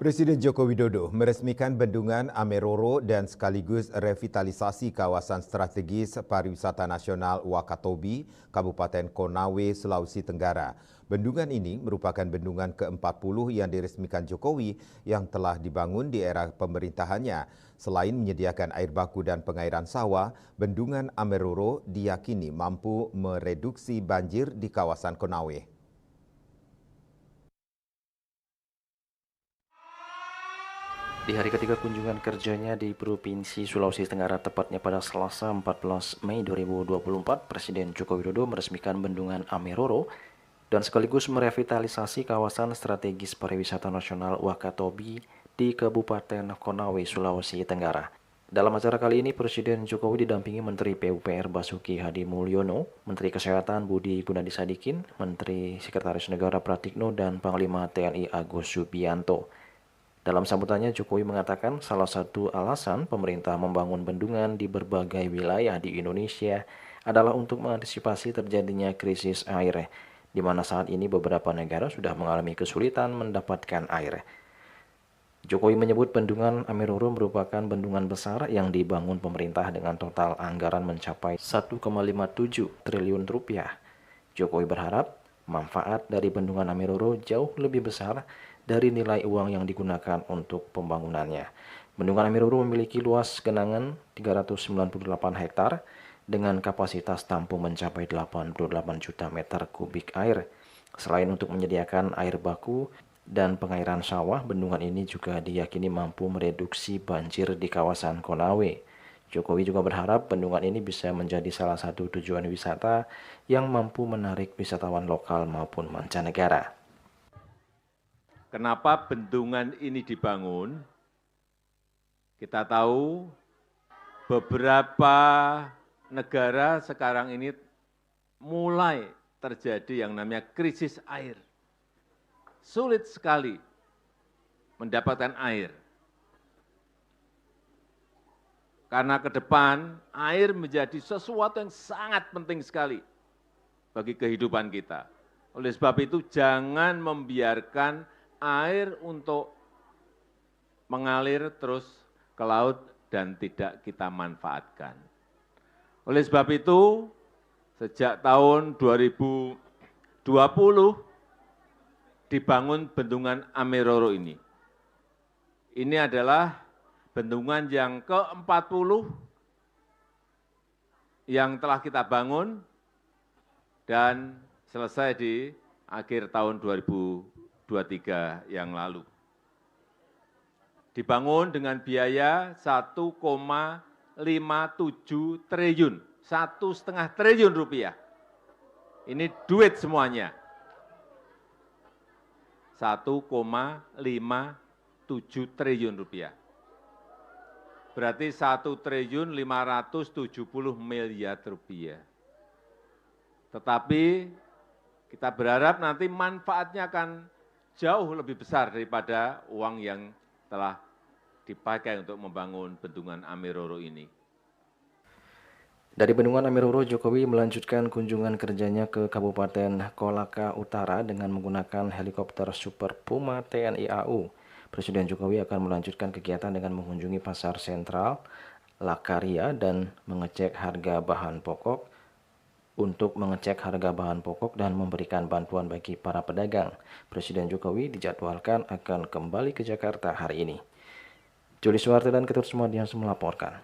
Presiden Joko Widodo meresmikan bendungan Ameroro dan sekaligus revitalisasi kawasan strategis pariwisata nasional Wakatobi, Kabupaten Konawe, Sulawesi Tenggara. Bendungan ini merupakan bendungan ke-40 yang diresmikan Jokowi yang telah dibangun di era pemerintahannya. Selain menyediakan air baku dan pengairan sawah, bendungan Ameroro diyakini mampu mereduksi banjir di kawasan Konawe. Di hari ketiga kunjungan kerjanya di Provinsi Sulawesi Tenggara, tepatnya pada Selasa 14 Mei 2024, Presiden Joko Widodo meresmikan bendungan Ameroro dan sekaligus merevitalisasi kawasan strategis pariwisata nasional Wakatobi di Kabupaten Konawe, Sulawesi Tenggara. Dalam acara kali ini, Presiden Jokowi didampingi Menteri PUPR Basuki Hadi Mulyono, Menteri Kesehatan Budi Gunadi Sadikin, Menteri Sekretaris Negara Pratikno, dan Panglima TNI Agus Subianto. Dalam sambutannya, Jokowi mengatakan salah satu alasan pemerintah membangun bendungan di berbagai wilayah di Indonesia adalah untuk mengantisipasi terjadinya krisis air, di mana saat ini beberapa negara sudah mengalami kesulitan mendapatkan air. Jokowi menyebut bendungan Ameroro merupakan bendungan besar yang dibangun pemerintah dengan total anggaran mencapai 1,57 triliun rupiah. Jokowi berharap manfaat dari bendungan Ameroro jauh lebih besar dari nilai uang yang digunakan untuk pembangunannya. Bendungan Ameroro memiliki luas genangan 398 hektar dengan kapasitas tampung mencapai 88 juta meter kubik air. Selain untuk menyediakan air baku dan pengairan sawah, bendungan ini juga diyakini mampu mereduksi banjir di kawasan Konawe. Jokowi juga berharap bendungan ini bisa menjadi salah satu tujuan wisata yang mampu menarik wisatawan lokal maupun mancanegara. Kenapa bendungan ini dibangun? Kita tahu beberapa negara sekarang ini mulai terjadi yang namanya krisis air. Sulit sekali mendapatkan air. Karena ke depan air menjadi sesuatu yang sangat penting sekali bagi kehidupan kita. Oleh sebab itu jangan membiarkan air untuk mengalir terus ke laut dan tidak kita manfaatkan. Oleh sebab itu, sejak tahun 2020 dibangun bendungan Ameroro ini. Ini adalah bendungan yang ke-40 yang telah kita bangun dan selesai di akhir tahun 2023 yang lalu. Dibangun dengan biaya 1,57 triliun, 1,5 triliun rupiah. Ini duit semuanya. 1,57 triliun rupiah. Berarti 1.570 miliar rupiah. Tetapi kita berharap nanti manfaatnya akan jauh lebih besar daripada uang yang telah dipakai untuk membangun bendungan Ameroro ini. Dari bendungan Ameroro, Jokowi melanjutkan kunjungan kerjanya ke Kabupaten Kolaka Utara dengan menggunakan helikopter Super Puma TNI AU. Presiden Jokowi akan melanjutkan kegiatan dengan mengunjungi pasar sentral Lakaria dan mengecek harga bahan pokok dan memberikan bantuan bagi para pedagang. Presiden Jokowi dijadwalkan akan kembali ke Jakarta hari ini. Juli Suwarte dan Ketut Sumadian melaporkan.